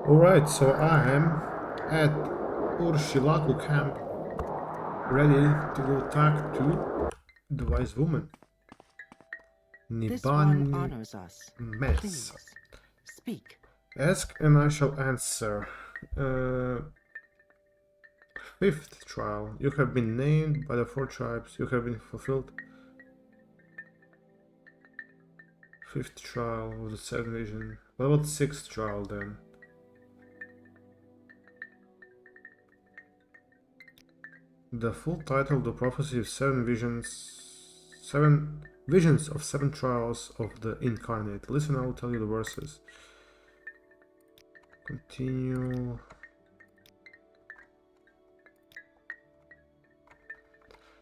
Alright, so I am at Urshilaku camp, ready to go talk to the wise woman. This one Niban honors us. Mess. Please, speak. Ask and I shall answer. Fifth trial. You have been named by the 4 tribes. You have been fulfilled. Fifth trial of the 7th vision. What about 6th trial then? The full title of the prophecy of 7 visions of 7 trials of the incarnate. Listen, I will tell you the verses. Continue.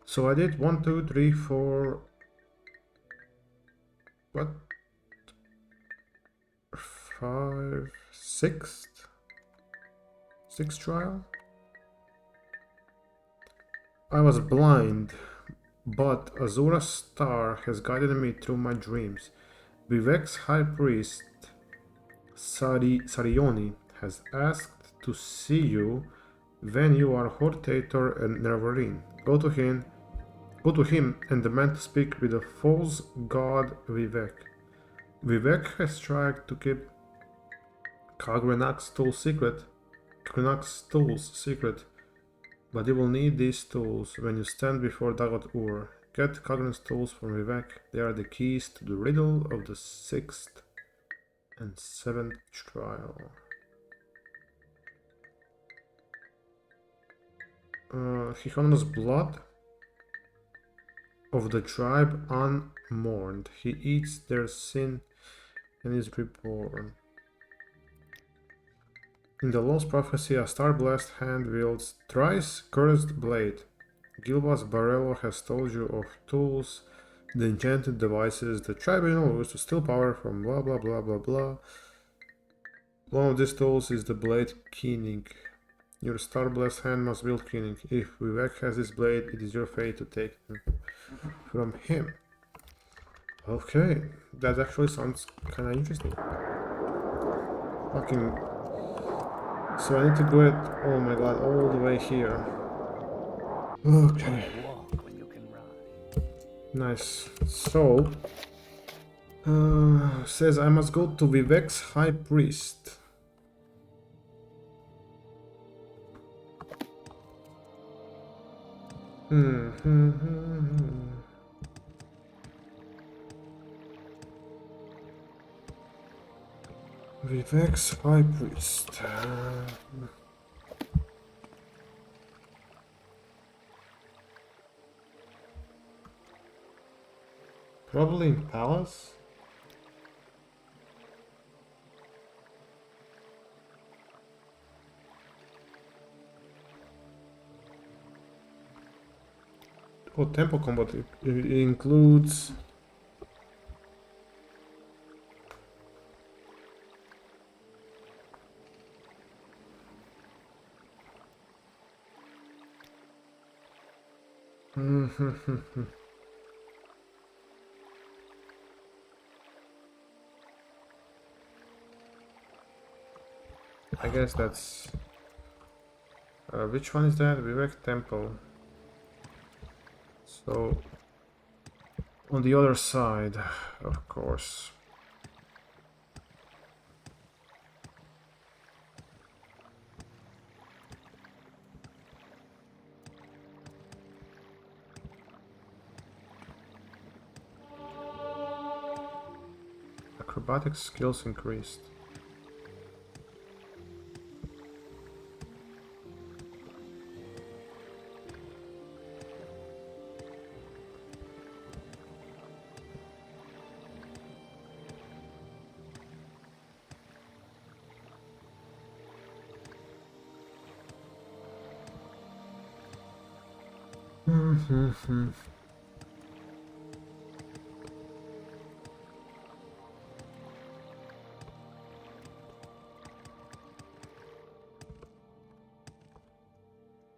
So I did 1, 2, 3, 4. What? 5, 6th? 6th trial? I was blind, but Azura's star has guided me through my dreams. Vivec's high priest, Sarioni, has asked to see you when you are Hortator and Nervarin. Go to him and demand to speak with the false god Vivec. Vivec has tried to keep Kagrenak's tools secret, but you will need these tools when you stand before Dagot Ur. Get Kagren's tools from Vivec. They are the keys to the riddle of the 6th and 7th trial. He honors blood of the tribe unmourned. He eats their sin and is reborn. In the Lost Prophecy, a star-blessed hand wields thrice cursed blade. Gilbas Barello has told you of tools, the enchanted devices the tribunal used to steal power from blah blah blah blah blah. One of these tools is the blade keening. Your star-blessed hand must wield keening. If Vivec has this blade, it is your fate to take it from him. Okay, that actually sounds kind of interesting. Fucking. So I need to go it. Oh my god, all the way here. Okay. Nice. So says I must go to Vivec's high priest. Vivec's high priest. Probably in palace. Oh, temple combat. It includes. I guess that's. Which one is that? Vivec Temple. So, on the other side, of course. Acrobatic skills increased.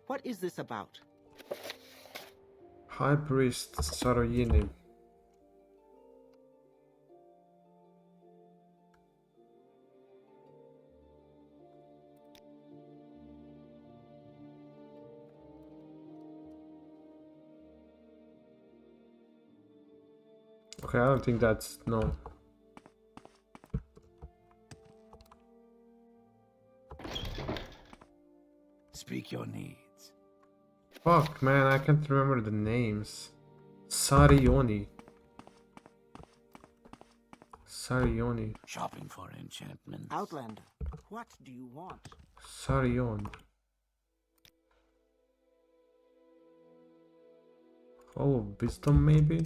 What is this about? High Priest Saroyini. Okay, I don't think that's no. Speak your needs. Fuck, man, I can't remember the names. Sarioni. Sarioni. Shopping for enchantments. Outlander, what do you want? Sarion. Oh, wisdom maybe?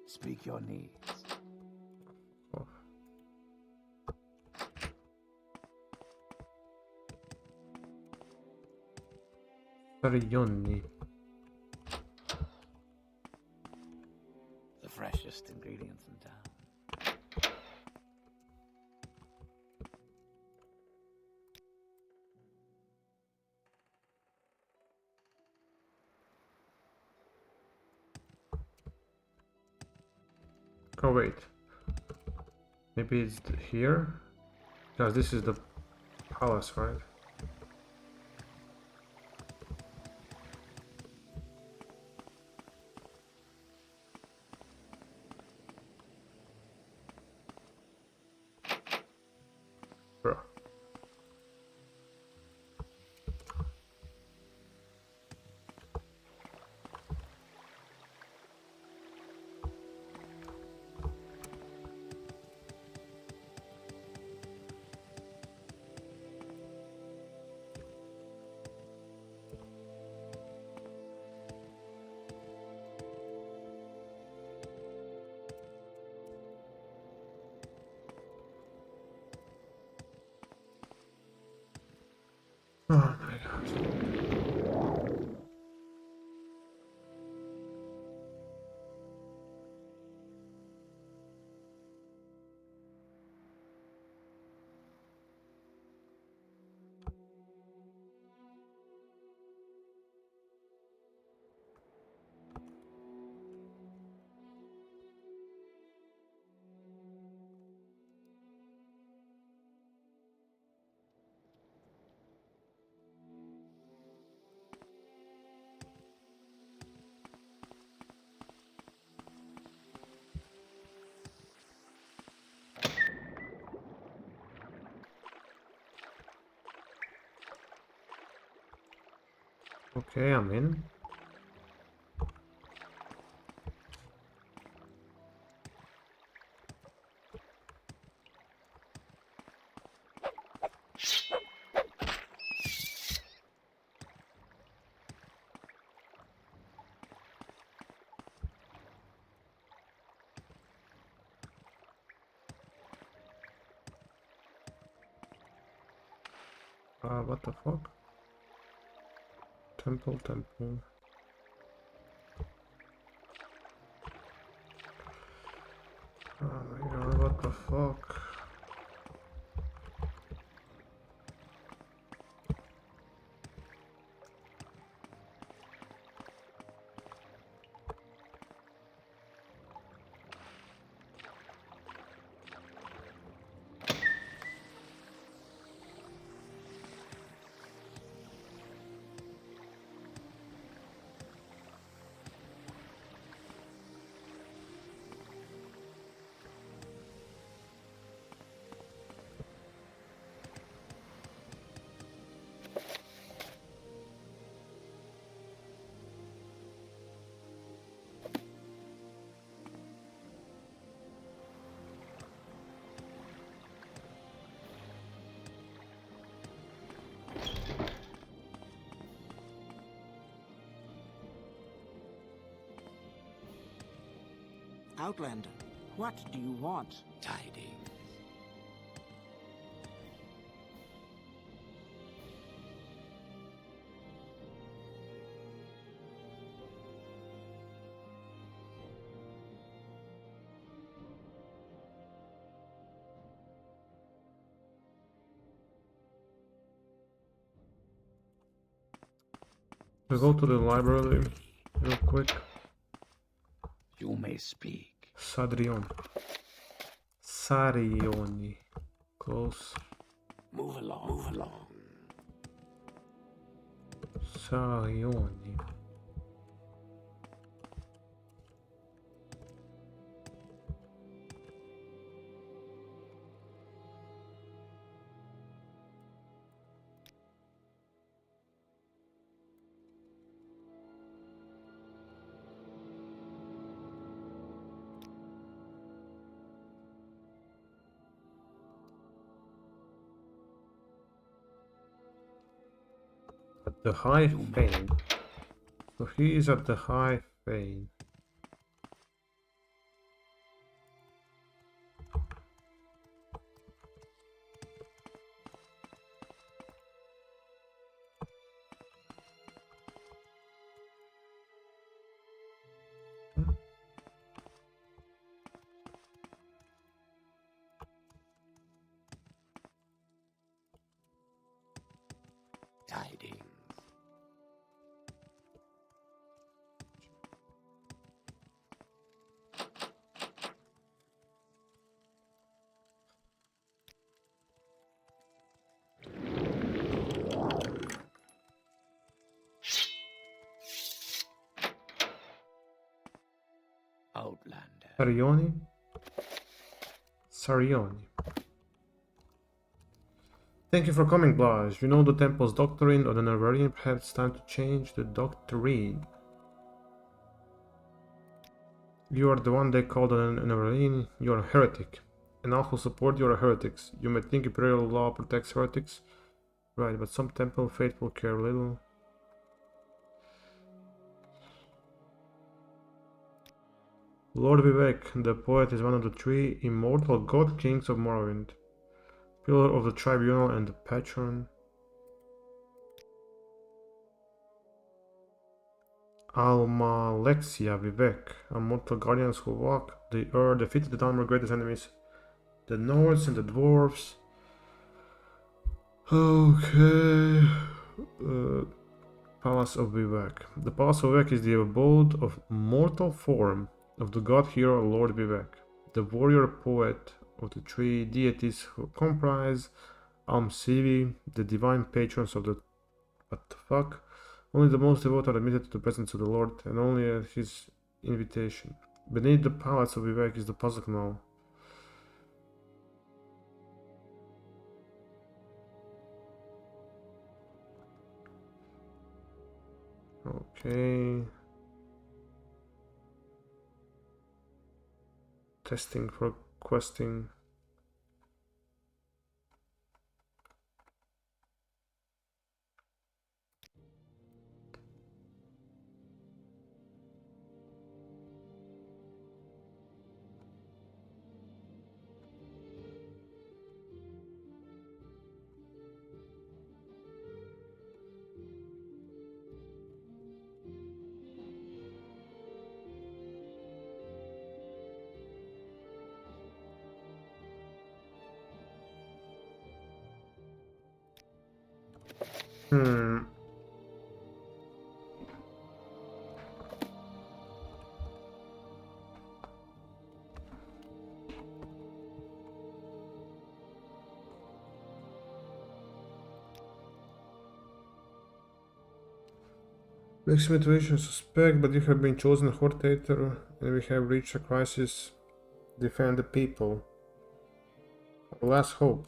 Speak your needs. Oh. Sarioni. The freshest ingredients in town. Oh wait. Maybe it's here? Because this is the palace, right? Bro. Oh my god. Okay, I'm in. What the fuck? Temple. Oh my god, what the fuck? Outlander, what do you want? Tidings. We go to the library real quick. You may speak. Sadrion. Sarioni. Close. Move along. Sarioni. At the High Fane. So he is at the High Fane. Tidings. Outlander. Sarioni? Sarioni. Thank you for coming, Blaz. You know the temple's doctrine or the Nervarian? Perhaps it's time to change the doctrine. You are the one they call the Nervarian. You are a heretic. And all who support you are heretics. You may think imperial law protects heretics. Right, but some temple faithful care little. Lord Vivec, the poet, is one of the 3 immortal god kings of Morrowind. Pillar of the tribunal and the patron. Almalexia Vivec, immortal guardians who walk the earth, defeated the downward greatest enemies, the Nords and the dwarves. Okay. Palace of Vivec. The Palace of Vivec is the abode of mortal form of the god hero Lord Vivec, the warrior poet of the 3 deities who comprise Almsivi, the divine patrons of the... What the fuck? Only the most devoted are admitted to the presence of the Lord, and only at his invitation. Beneath the Palace of Vivec is the puzzle canal. Okay. Testing for questing. Hmm. Makes motivation suspect, but you have been chosen Hortator, and we have reached a crisis. Defend the people. Our last hope.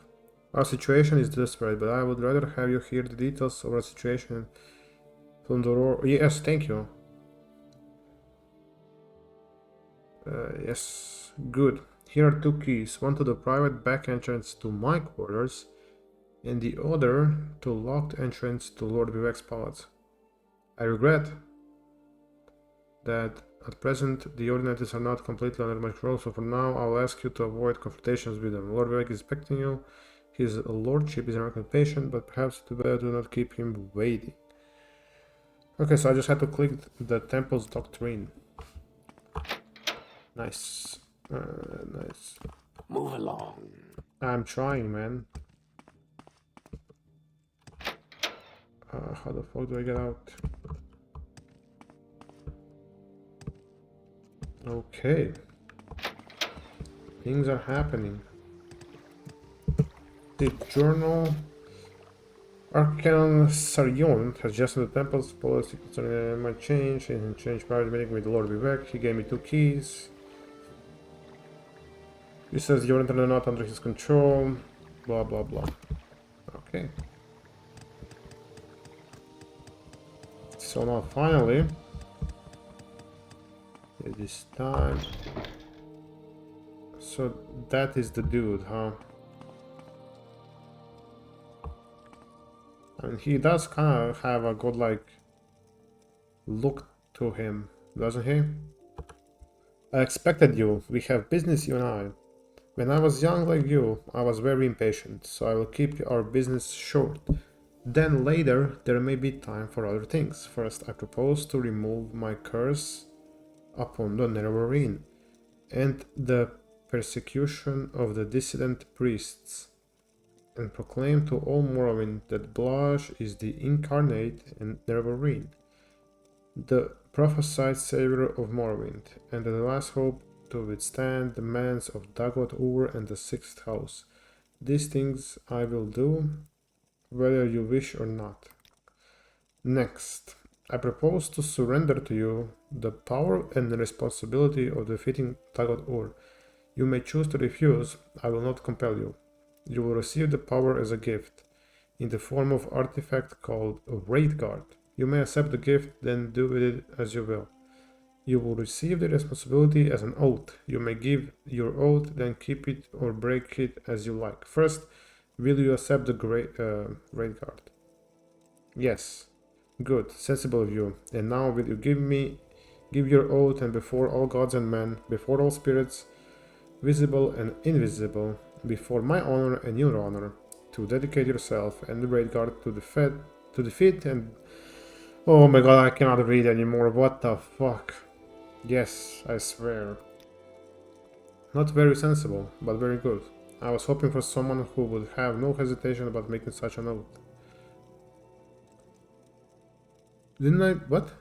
Our situation is desperate, but I would rather have you hear the details of our situation from the roar. Yes, thank you. Yes, good. Here are 2 keys, one to the private back entrance to my quarters, and the other to locked entrance to Lord Vivec's palace. I regret that at present the ordinances are not completely under my control, so for now I'll ask you to avoid confrontations with them. Lord Vivec is expecting you. His lordship is American patient, but perhaps too bad to not keep him waiting. Okay, so I just had to click the temple's doctrine. Nice. Nice. Move along. I'm trying, man. How the fuck do I get out? Okay. Things are happening. The journal. Arcanon Sarion has just the temple's policy concerning my change and change private meeting with Lord Vivec. He gave me 2 keys. He says your internet not under his control. Blah blah blah. Okay. So now finally, it is time. So that is the dude, huh? And he does kind of have a godlike look to him, doesn't he? I expected you. We have business, you and I. When I was young like you, I was very impatient, so I will keep our business short. Then later, there may be time for other things. First, I propose to remove my curse upon the Nerevarine and the persecution of the dissident priests, and proclaim to all Morrowind that Blaž is the incarnate and Nerevarine, the prophesied savior of Morrowind, and the last hope to withstand the demands of Dagot Ur and the Sixth House. These things I will do, whether you wish or not. Next, I propose to surrender to you the power and the responsibility of defeating Dagot Ur. You may choose to refuse, I will not compel you. You will receive the power as a gift, in the form of artifact called a Wraith Guard. You may accept the gift, then do with it as you will. You will receive the responsibility as an oath. You may give your oath, then keep it or break it as you like. First, will you accept the Wraith Guard? Yes. Good, sensible of you. And now will you give your oath, and before all gods and men, before all spirits, visible and invisible, before my honor and your honor, to dedicate yourself and the Wraith Guard to defeat and... Oh my god, I cannot read anymore, what the fuck? Yes, I swear. Not very sensible, but very good. I was hoping for someone who would have no hesitation about making such an oath. Didn't I... what?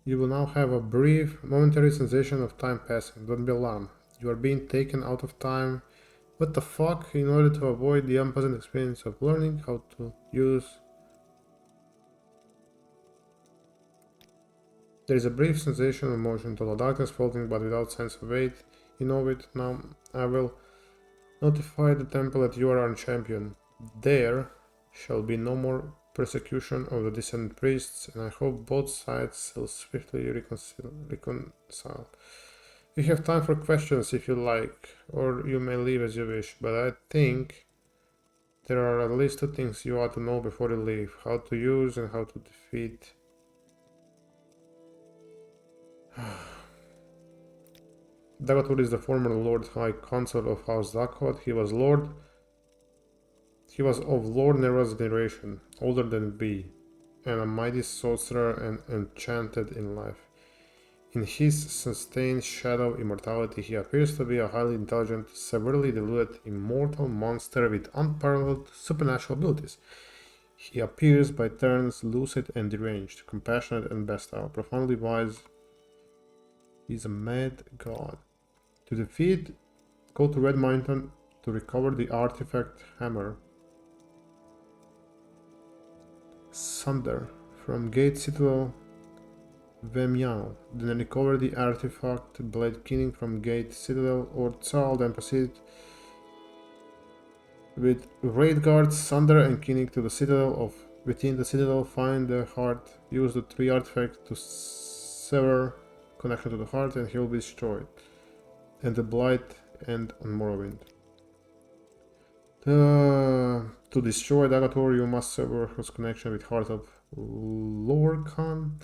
You will now have a brief, momentary sensation of time passing. Don't be alarmed. You are being taken out of time. What the fuck? In order to avoid the unpleasant experience of learning how to use... There is a brief sensation of motion, total darkness floating but without sense of weight. You know it. Now I will notify the temple that you are our champion. There shall be no more persecution of the dissident priests, and I hope both sides will swiftly reconcile. We have time for questions if you like, or you may leave as you wish, but I think there are at least 2 things you ought to know before you leave: how to use and how to defeat. Dagot is the former Lord High Council of House Dagot. He was of Lord Nera's generation, older than we, and a mighty sorcerer and enchanted in life. In his sustained shadow immortality, he appears to be a highly intelligent, severely deluded, immortal monster with unparalleled supernatural abilities. He appears by turns lucid and deranged, compassionate and bestial, profoundly wise. He's a mad god. To defeat, go to Red Mountain to recover the artifact hammer Sunder from Gate Citadel Vemiano, then recover the artifact Blade King from Gate Citadel Orzal, then proceed with Wraith Guard, Sunder and Kinnick to the Citadel of... Within the Citadel, find the heart, use the 3 artifacts to sever connection to the heart and he will be destroyed. And the Blight end on Morrowind. To destroy Dagator, you must sever his connection with Heart of Lorcan.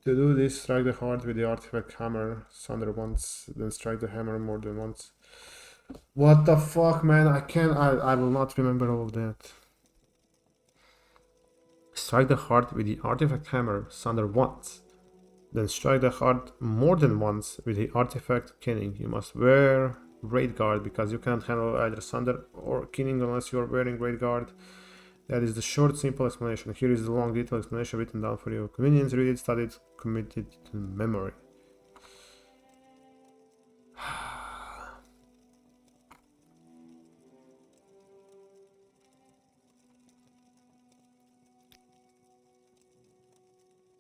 To do this, strike the heart with the artifact hammer Sunder once, then strike the hammer more than once. What the fuck, man? I will not remember all of that. Strike the heart with the artifact hammer Sunder once, then strike the heart more than once with the artifact Kinning. You must wear Wraith Guard because you cannot handle either Sunder or Kinning unless you are wearing Wraith Guard. That is the short, simple explanation. Here is the long, detailed explanation written down for your convenience. Read it, study it, commit it to memory.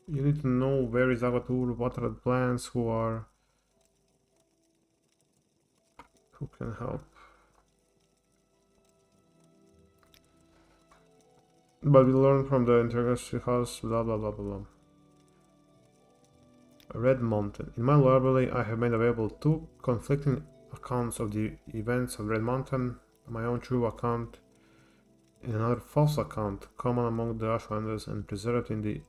You need to know where is Agatur, what are the plans, who can help. But we learn from the Intergalactic House, blah blah blah blah blah. Red Mountain. In my library, I have made available two conflicting accounts of the events of Red Mountain, my own true account and another false account, common among the Ashlanders and preserved in the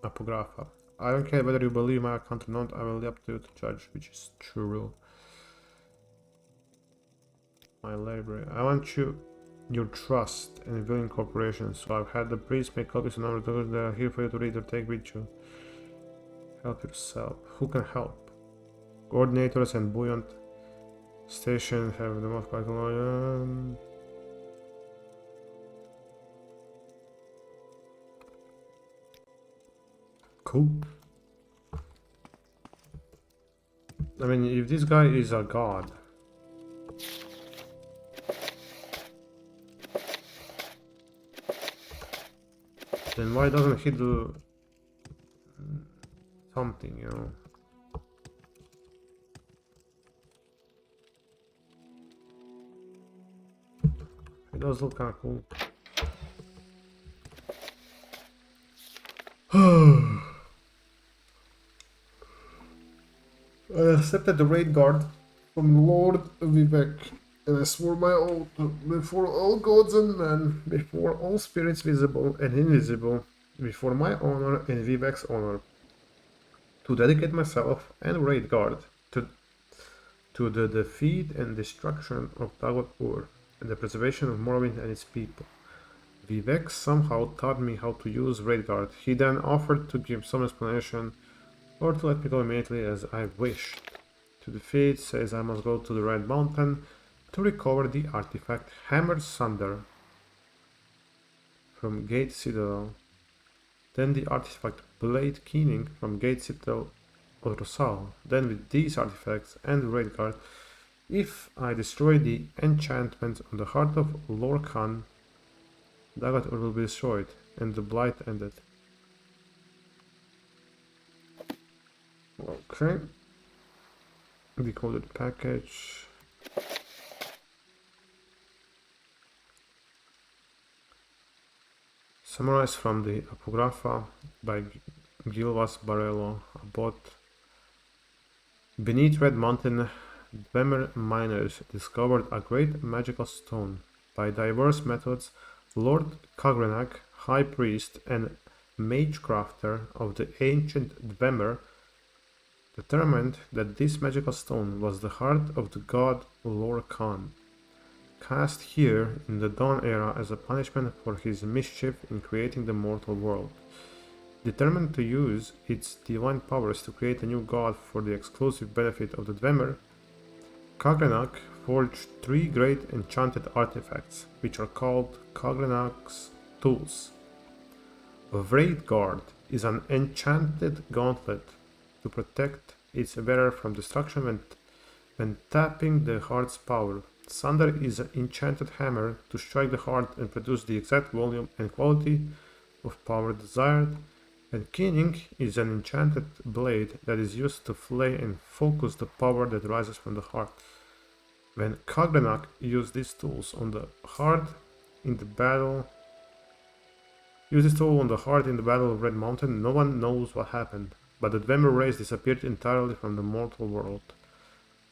Apocrypha. I don't care whether you believe my account or not, I will leave up to you to judge which is true. My library. I want your trust and willing cooperation, so I've had the priests make copies of number tokens that are here for you to read or take with you. Help yourself. Who can help? Coordinators and buoyant station have the most practical. Cool. I mean, if this guy is a god, then why doesn't he do something, you know? It does look kind of cool. I accepted the raid guard from Lord Vivec, and I swore my oath before all gods and men, before all spirits visible and invisible, before my honor and Vivec's honor, to dedicate myself and raid guard to the defeat and destruction of Dagotpur and the preservation of Morrowind and its people. Vivec somehow taught me how to use raid guard. He then offered to give some explanation or to let me go immediately as I wished. To defeat says I must go to the Red Mountain to recover the artifact Hammer Sunder from Gate Citadel, then the artifact Blade Keening from Gate Citadel Rosal. Then with these artifacts and Raid Guard, if I destroy the enchantment on the heart of Lorcan, Dagat will be destroyed and the blight ended. Okay. Decoded package. Summarized from the Apocrypha by Gilvas Barello about beneath Red Mountain, Dwemer miners discovered a great magical stone. By diverse methods, Lord Kagrenak, High Priest and Magecrafter of the ancient Dwemer, determined that this magical stone was the heart of the god Lorcan, cast here in the Dawn Era as a punishment for his mischief in creating the mortal world. Determined to use its divine powers to create a new god for the exclusive benefit of the Dwemer, Kagrenak forged three great enchanted artifacts, which are called Kagrenak's Tools. A Wraith Guard is an enchanted gauntlet to protect its wearer from destruction when tapping the heart's power. Sunder is an enchanted hammer to strike the heart and produce the exact volume and quality of power desired, and Keening is an enchanted blade that is used to flay and focus the power that rises from the heart. When Kagrenak used these tools on the heart in the battle of Red Mountain, no one knows what happened, but the Dwemer race disappeared entirely from the mortal world.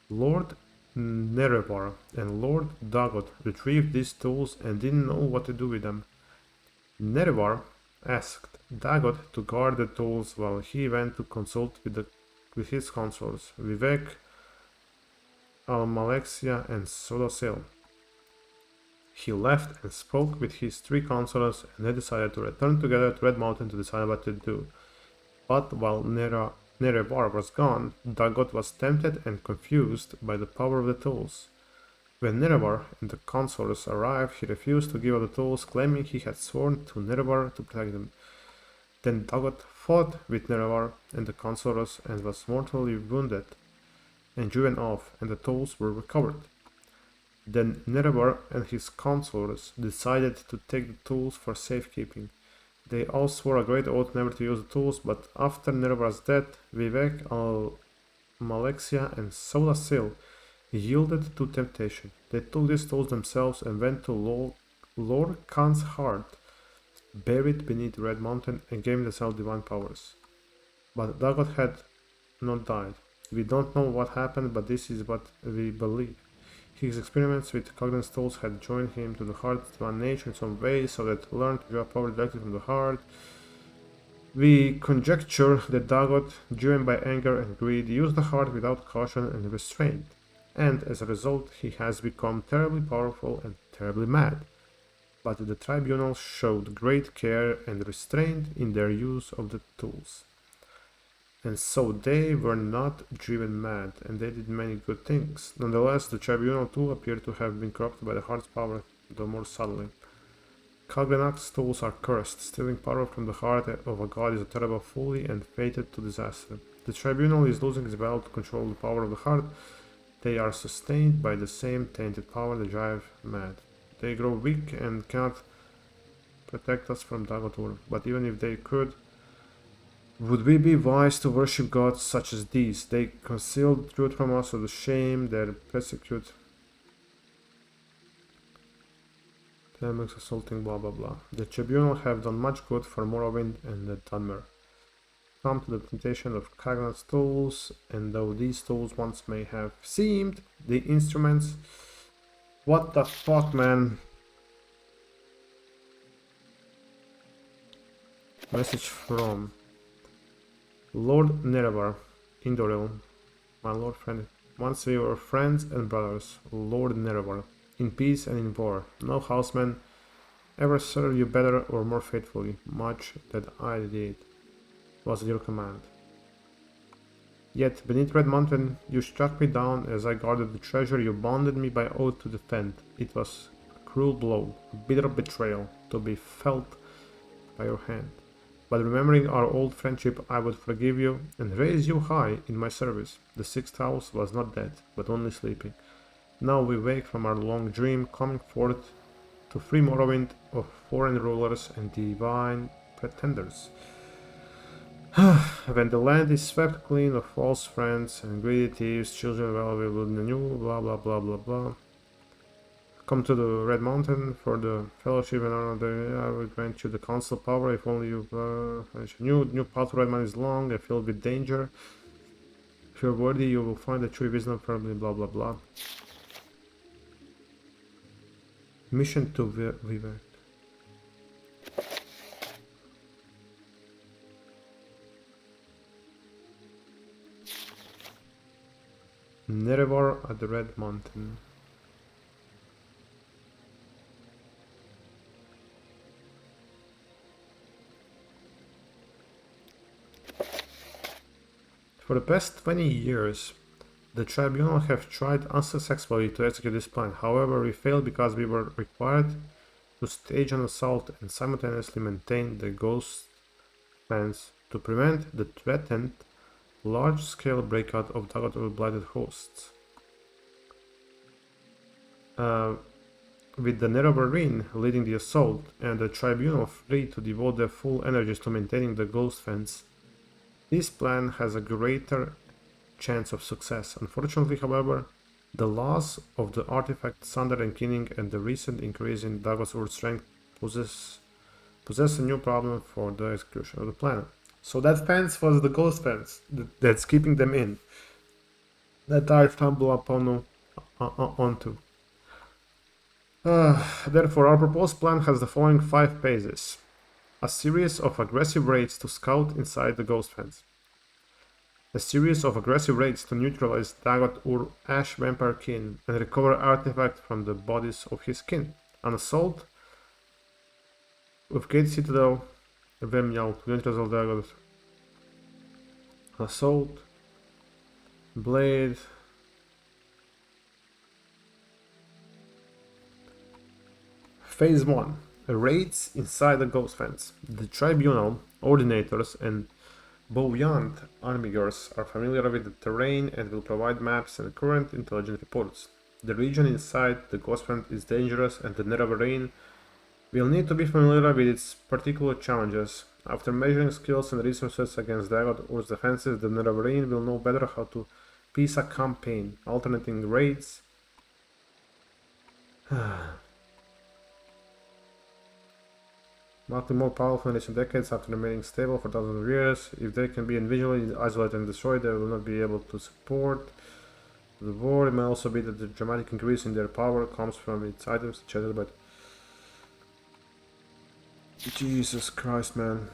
Lord Nerevar and Lord Dagot retrieved these tools and didn't know what to do with them. Nerevar asked Dagot to guard the tools while he went to consult with his consorts, Vivec, Almalexia and Sodasil. He left and spoke with his three consorts, and they decided to return together to Red Mountain to decide what to do. But while Nerevar was gone, Dagot was tempted and confused by the power of the tools. When Nerevar and the consorts arrived, he refused to give up the tools, claiming he had sworn to Nerevar to protect them. Then Dagot fought with Nerevar and the consorts and was mortally wounded and driven off, and the tools were recovered. Then Nerevar and his consorts decided to take the tools for safekeeping. They all swore a great oath never to use the tools, but after Nerva's death, Vivec, Malexia, and Sodasil yielded to temptation. They took these tools themselves and went to Lord Khan's heart, buried beneath Red Mountain, and gave themselves divine powers. But Dagot had not died. We don't know what happened, but this is what we believe. His experiments with Cogden's tools had joined him to the heart's divine nature in some way, so that learned to draw power directly from the heart. We conjecture that Dagot, driven by anger and greed, used the heart without caution and restraint, and as a result he has become terribly powerful and terribly mad. But the tribunal showed great care and restraint in their use of the tools. And so they were not driven mad, and they did many good things. Nonetheless, the tribunal too appeared to have been corrupted by the heart's power, though more subtly. Kalganak's tools are cursed. Stealing power from the heart of a god is a terrible folly and fated to disaster. The tribunal is losing its battle to control the power of the heart. They are sustained by the same tainted power that drive mad. They grow weak and cannot protect us from Dagotur, but even if they could, would we be wise to worship gods such as these? They conceal the truth from us, so the shame they persecute them assaulting blah blah blah. The tribunal have done much good for Morrowind and the Dunmer. Come to the temptation of Kagnat's tools, and though these tools once may have seemed the instruments. What the fuck, man? Message from Lord Nerevar, Indoril, my lord friend. Once we were friends and brothers, Lord Nerevar, in peace and in war. No houseman ever served you better or more faithfully. Much that I did was at your command. Yet beneath Red Mountain you struck me down as I guarded the treasure you bonded me by oath to defend. It was a cruel blow, a bitter betrayal, to be felt by your hand. But remembering our old friendship, I would forgive you and raise you high in my service. The sixth house was not dead, but only sleeping. Now we wake from our long dream, coming forth to free Morrowind of foreign rulers and divine pretenders. When the land is swept clean of false friends and greedy thieves, children well will the new blah blah blah blah blah. Come to the Red Mountain for the fellowship and honor the I will grant you the council power if only you new path to Red Mountain is long and filled with danger. If you're worthy you will find the true wisdom firmly blah blah blah. Mission to Vivec. Nerevar at the Red Mountain. For the past 20 years, the tribunal have tried unsuccessfully to execute this plan. However, we failed because we were required to stage an assault and simultaneously maintain the ghost fence to prevent the threatened large-scale breakout of Dagotor blighted hosts. With the Nerevarine leading the assault and the tribunal free to devote their full energies to maintaining the ghost fence, this plan has a greater chance of success. Unfortunately, however, the loss of the artifact Thunder and Kinning and the recent increase in Dagosur's strength possess a new problem for the execution of the plan. So that fence was the ghost fence that's keeping them in. That I stumble upon onto. Therefore, our proposed plan has the following 5 phases. A series of aggressive raids to scout inside the ghost fence. A series of aggressive raids to neutralize Dagot Ur Ash Vampire Kin and recover artifacts from the bodies of his kin. An assault with Gate Citadel Vemyal to neutralize Dagot. Assault Blade Phase 1. Raids inside the ghost fence. The tribunal, ordinators, and Bouillant armigers are familiar with the terrain and will provide maps and current intelligence reports. The region inside the ghost fence is dangerous and the Nerevarine We'll need to be familiar with its particular challenges. After measuring skills and resources against Dagot Ur's defenses, the Nerevarine will know better how to piece a campaign, alternating raids. Not more powerful in recent decades after remaining stable for thousands of years. If they can be individually isolated and destroyed, they will not be able to support the war. It may also be that the dramatic increase in their power comes from its items chatted, but Jesus Christ, man.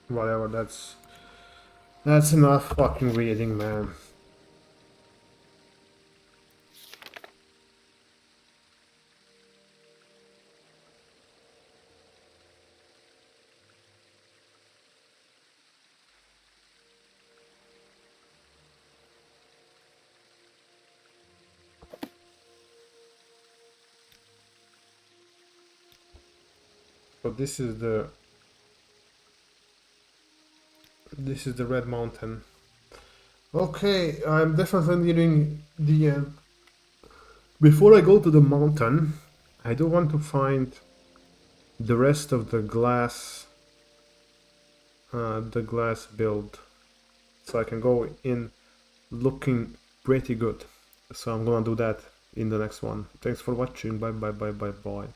Whatever, that's enough fucking reading, man. So this is the Red Mountain. Okay, I'm definitely nearing the end. Before I go to the mountain, I do want to find the rest of the glass build, so I can go in looking pretty good. So I'm gonna do that in the next one. Thanks for watching. Bye bye bye bye bye.